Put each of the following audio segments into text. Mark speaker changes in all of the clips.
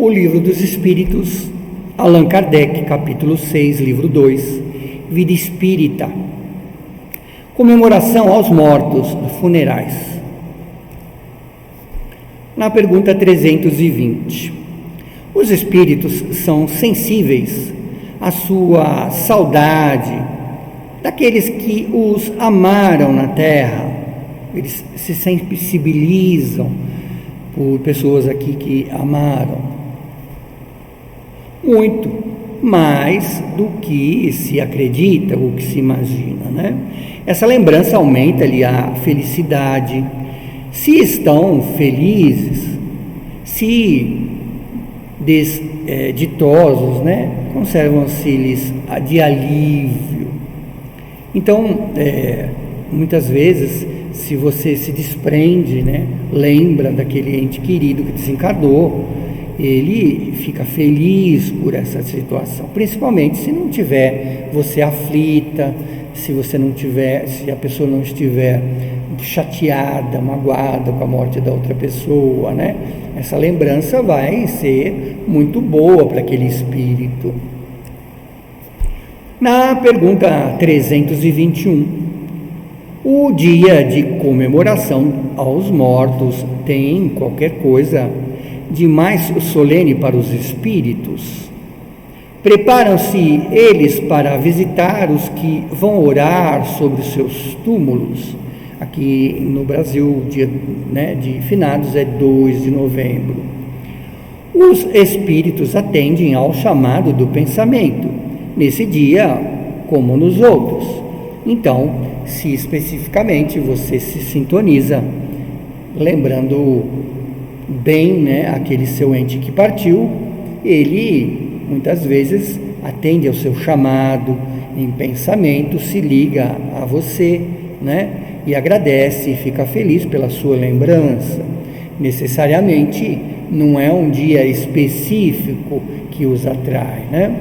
Speaker 1: O Livro dos Espíritos, Allan Kardec, capítulo 6, livro 2, Vida Espírita. Comemoração aos mortos, funerais. Na pergunta 320, os espíritos são sensíveis à sua saudade daqueles que os amaram na terra. Eles se sensibilizam por pessoas aqui que amaram muito mais do que se acredita ou que se imagina, né? Essa lembrança aumenta-lhe a felicidade. Se estão felizes, se ditosos, né, conservam-se-lhes de alívio. Então, muitas vezes, se você se desprende, né, lembra daquele ente querido que desencarnou, ele fica feliz por essa situação, principalmente se não tiver você aflita, se a pessoa não estiver chateada, magoada com a morte da outra pessoa, né? Essa lembrança vai ser muito boa para aquele espírito. Na pergunta 321, o dia de comemoração aos mortos tem qualquer coisa de mais solene para os espíritos? Preparam-se eles para visitar os que vão orar sobre os seus túmulos? Aqui no Brasil, o dia, né, de finados é 2 de novembro. Os espíritos atendem ao chamado do pensamento, nesse dia como nos outros. Então, se especificamente você se sintoniza, lembrando bem, né, aquele seu ente que partiu, ele muitas vezes atende ao seu chamado em pensamento, se liga a você, né, e agradece e fica feliz pela sua lembrança. Necessariamente não é um dia específico que os atrai, né?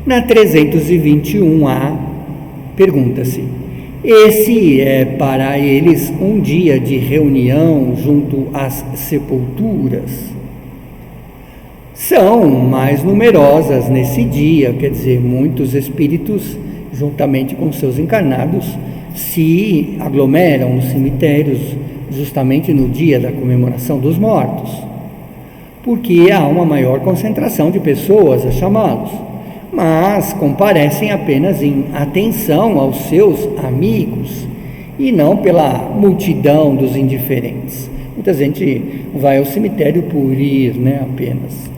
Speaker 1: Na 321A, pergunta-se: esse é para eles um dia de reunião junto às sepulturas? São mais numerosas nesse dia, quer dizer, muitos espíritos, juntamente com seus encarnados, se aglomeram nos cemitérios justamente no dia da comemoração dos mortos, porque há uma maior concentração de pessoas a chamá-los, mas comparecem apenas em atenção aos seus amigos e não pela multidão dos indiferentes. Muita gente vai ao cemitério por ir, né, apenas.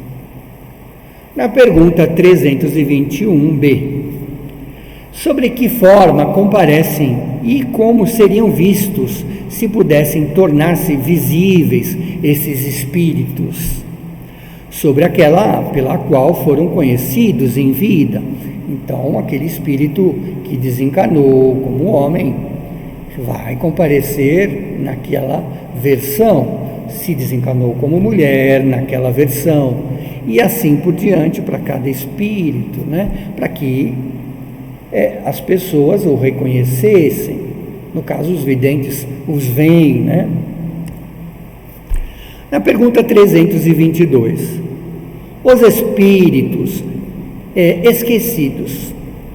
Speaker 1: Na pergunta 321B, sobre que forma comparecem e como seriam vistos se pudessem tornar-se visíveis esses espíritos? Sobre aquela pela qual foram conhecidos em vida. Então, aquele espírito que desencarnou como homem vai comparecer naquela versão, se desencarnou como mulher, naquela versão, e assim por diante para cada espírito, né? Para que as pessoas o reconhecessem. No caso, os videntes os veem, né? Na pergunta 322, os espíritos esquecidos,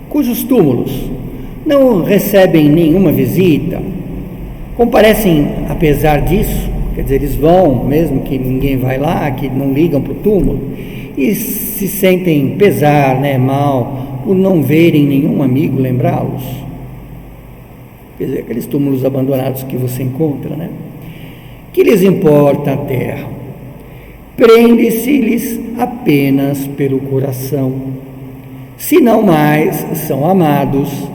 Speaker 1: cujos túmulos não recebem nenhuma visita, comparecem apesar disso? Quer dizer, eles vão, mesmo que ninguém vai lá, que não ligam para o túmulo, e se sentem pesar, né, mal, por não verem nenhum amigo lembrá-los. Quer dizer, aqueles túmulos abandonados que você encontra, né? Que lhes importa a terra? Prende-se-lhes apenas pelo coração. Se não mais são amados,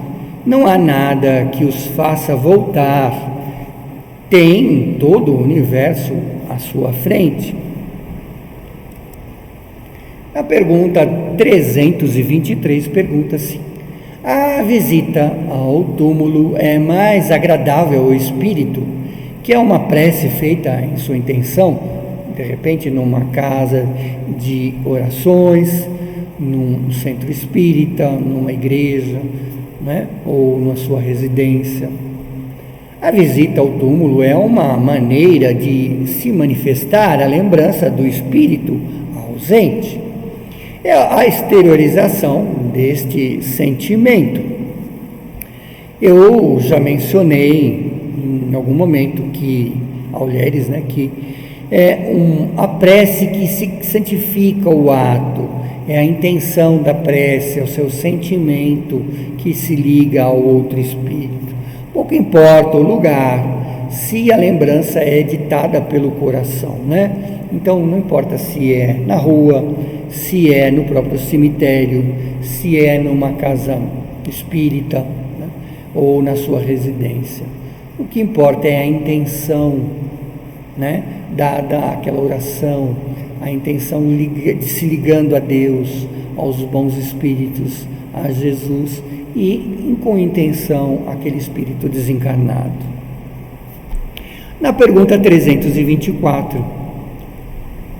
Speaker 1: não há nada que os faça voltar. Tem todo o universo à sua frente. A pergunta 323 pergunta-se: a visita ao túmulo é mais agradável ao espírito que é uma prece feita em sua intenção, de repente numa casa de orações, num centro espírita, numa igreja, né? Ou na sua residência? A visita ao túmulo é uma maneira de se manifestar a lembrança do espírito ausente. É a exteriorização deste sentimento. Eu já mencionei em algum momento que, Auleres, que é a prece que se santifica o ato, é a intenção da prece, é o seu sentimento que se liga ao outro espírito. Pouco importa o lugar, se a lembrança é ditada pelo coração, Então, não importa se é na rua, se é no próprio cemitério, se é numa casa espírita, ou na sua residência. O que importa é a intenção, daquela oração, a intenção de se ligando a Deus, aos bons espíritos, a Jesus e com intenção aquele espírito desencarnado. Na pergunta 324,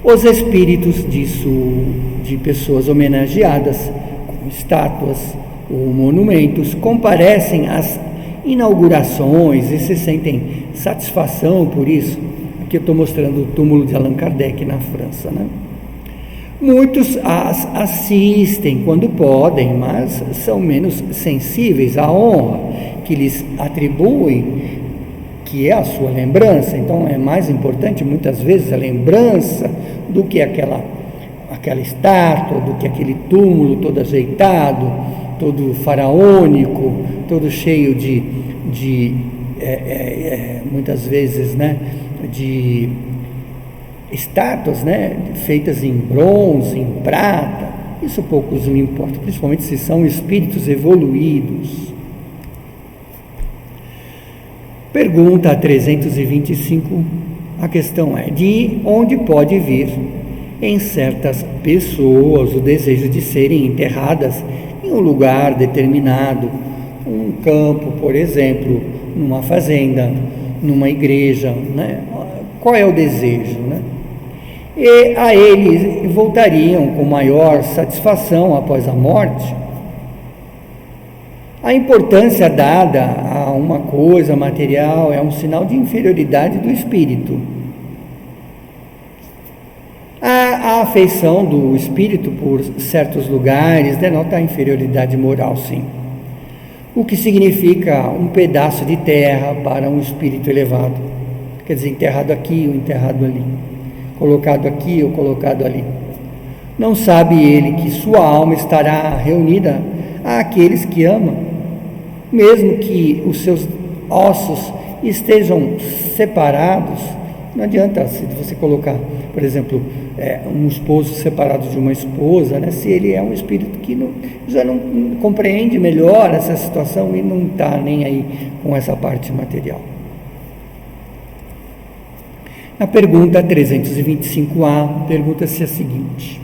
Speaker 1: os espíritos de pessoas homenageadas com estátuas ou monumentos comparecem às inaugurações e se sentem satisfação por isso. Aqui eu estou mostrando o túmulo de Allan Kardec na França, Muitos as assistem quando podem, mas são menos sensíveis à honra que lhes atribuem, que é a sua lembrança. Então é mais importante muitas vezes a lembrança do que aquela estátua, do que aquele túmulo todo ajeitado, todo faraônico, todo cheio de muitas vezes, de estátuas, feitas em bronze, em prata. Isso poucos me importa, principalmente se são espíritos evoluídos. Pergunta 325, a questão é: de onde pode vir em certas pessoas o desejo de serem enterradas em um lugar determinado, um campo, por exemplo, numa fazenda, numa igreja, Qual é o desejo, E a eles voltariam com maior satisfação após a morte? A importância dada a uma coisa material é um sinal de inferioridade do espírito. A afeição do espírito por certos lugares denota a inferioridade moral, sim. O que significa um pedaço de terra para um espírito elevado. Quer dizer, enterrado aqui ou enterrado ali, colocado aqui ou colocado ali. Não sabe ele que sua alma estará reunida àqueles que ama, mesmo que os seus ossos estejam separados. Não adianta se você colocar, por exemplo, um esposo separado de uma esposa, se ele é um espírito que já não compreende melhor essa situação e não está nem aí com essa parte material. Na pergunta 325A, pergunta-se a seguinte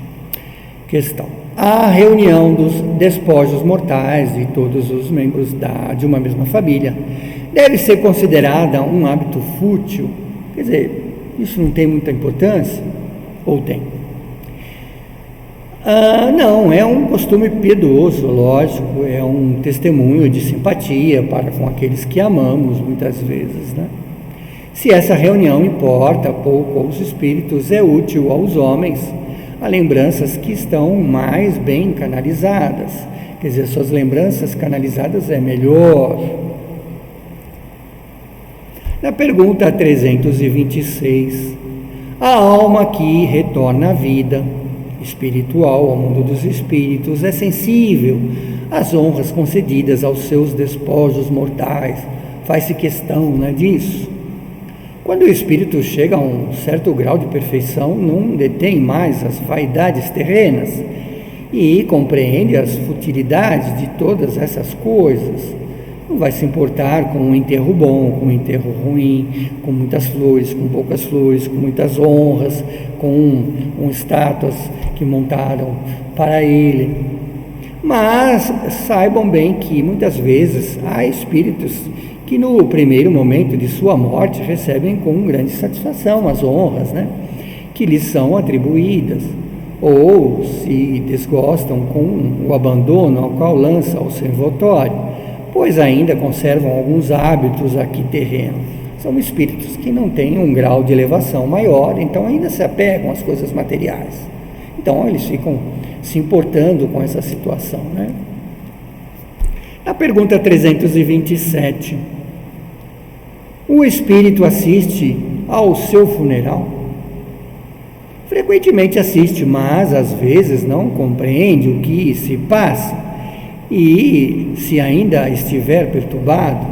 Speaker 1: questão: a reunião dos despojos mortais de todos os membros de uma mesma família deve ser considerada um hábito fútil? Quer dizer, isso não tem muita importância? Ou tem? Não, é um costume piedoso, lógico, é um testemunho de simpatia para com aqueles que amamos, muitas vezes, Se essa reunião importa pouco aos espíritos, é útil aos homens a lembranças que estão mais bem canalizadas. Quer dizer, suas lembranças canalizadas é melhor. Na pergunta 326, a alma que retorna à vida espiritual, ao mundo dos espíritos, é sensível às honras concedidas aos seus despojos mortais. Faz-se questão, disso. Quando o espírito chega a um certo grau de perfeição, não detém mais as vaidades terrenas e compreende as futilidades de todas essas coisas. Não vai se importar com um enterro bom, com um enterro ruim, com muitas flores, com poucas flores, com muitas honras, com estátuas que montaram para ele. Mas saibam bem que muitas vezes há espíritos que no primeiro momento de sua morte recebem com grande satisfação as honras, que lhes são atribuídas, ou se desgostam com o abandono ao qual lança o seu envoltório, pois ainda conservam alguns hábitos aqui terrenos. São espíritos que não têm um grau de elevação maior, então ainda se apegam às coisas materiais. Então eles ficam se importando com essa situação, né? Na pergunta 327, o espírito assiste ao seu funeral? Frequentemente assiste, mas às vezes não compreende o que se passa e, se ainda estiver perturbado,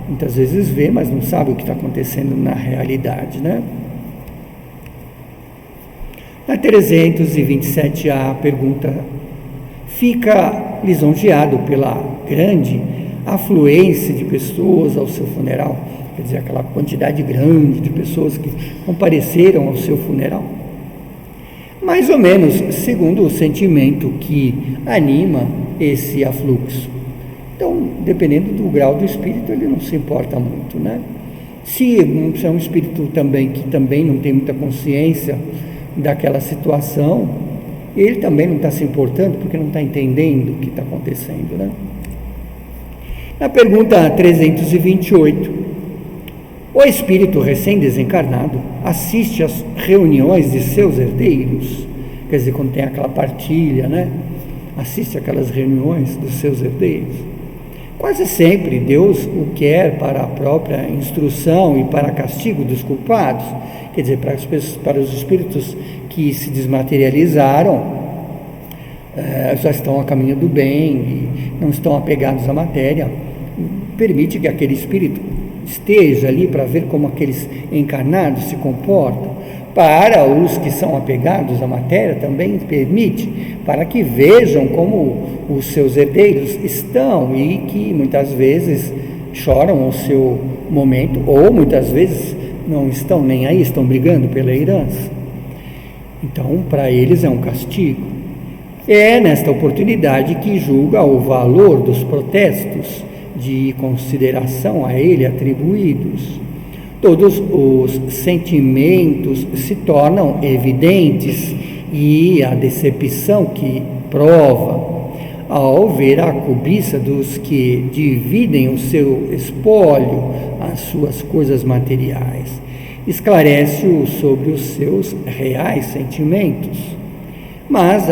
Speaker 1: muitas vezes vê, mas não sabe o que está acontecendo na realidade, né? Na 327A, pergunta: fica lisonjeado pela grande afluência de pessoas ao seu funeral? Quer dizer, aquela quantidade grande de pessoas que compareceram ao seu funeral? Mais ou menos segundo o sentimento que anima esse afluxo. Então, dependendo do grau do espírito, ele não se importa muito, né? Se é um espírito também que também não tem muita consciência daquela situação, ele também não está se importando porque não está entendendo o que está acontecendo, né? Na pergunta 328, o espírito recém-desencarnado assiste às reuniões de seus herdeiros? Quer dizer, quando tem aquela partilha, né? Assiste aquelas reuniões dos seus herdeiros. Quase sempre Deus o quer para a própria instrução e para castigo dos culpados. Quer dizer, para os espíritos que se desmaterializaram, já estão a caminho do bem e não estão apegados à matéria. Permite que aquele espírito esteja ali para ver como aqueles encarnados se comportam. Para os que são apegados à matéria, também permite, para que vejam como os seus herdeiros estão e que muitas vezes choram o seu momento, ou muitas vezes não estão nem aí, estão brigando pela herança. Então, para eles é um castigo. É nesta oportunidade que julga o valor dos protestos de consideração a ele atribuídos. Todos os sentimentos se tornam evidentes e a decepção que prova ao ver a cobiça dos que dividem o seu espólio, as suas coisas materiais, esclarece-o sobre os seus reais sentimentos. Mas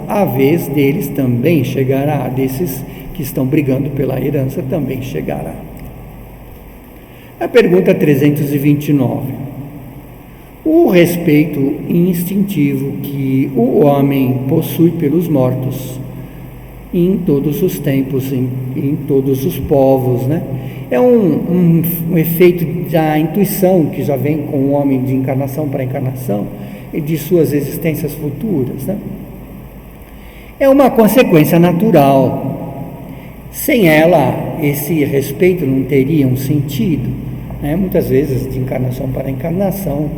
Speaker 1: a vez deles também chegará, desses que estão brigando pela herança também chegará. A pergunta 329. O respeito instintivo que o homem possui pelos mortos, em todos os tempos, em todos os povos, né? É um efeito da intuição que já vem com o homem de encarnação para encarnação e de suas existências futuras, né? É uma consequência natural. Sem ela, esse respeito não teria um sentido, né? Muitas vezes, de encarnação para encarnação,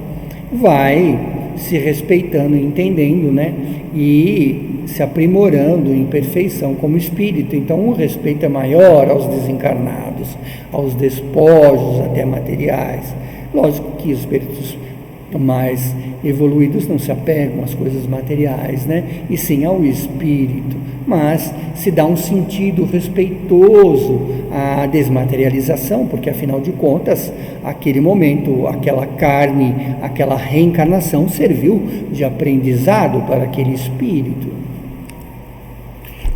Speaker 1: vai se respeitando e entendendo, né? E se aprimorando em perfeição como espírito. Então, o respeito é maior aos desencarnados, aos despojos, até materiais. Lógico que os espíritos mais evoluídos não se apegam às coisas materiais, né? E sim ao espírito, mas se dá um sentido respeitoso à desmaterialização, porque afinal de contas, aquele momento, aquela carne, aquela reencarnação serviu de aprendizado para aquele espírito.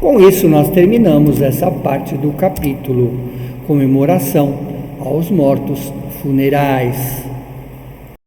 Speaker 1: Com isso, nós terminamos essa parte do capítulo Comemoração aos Mortos Funerais.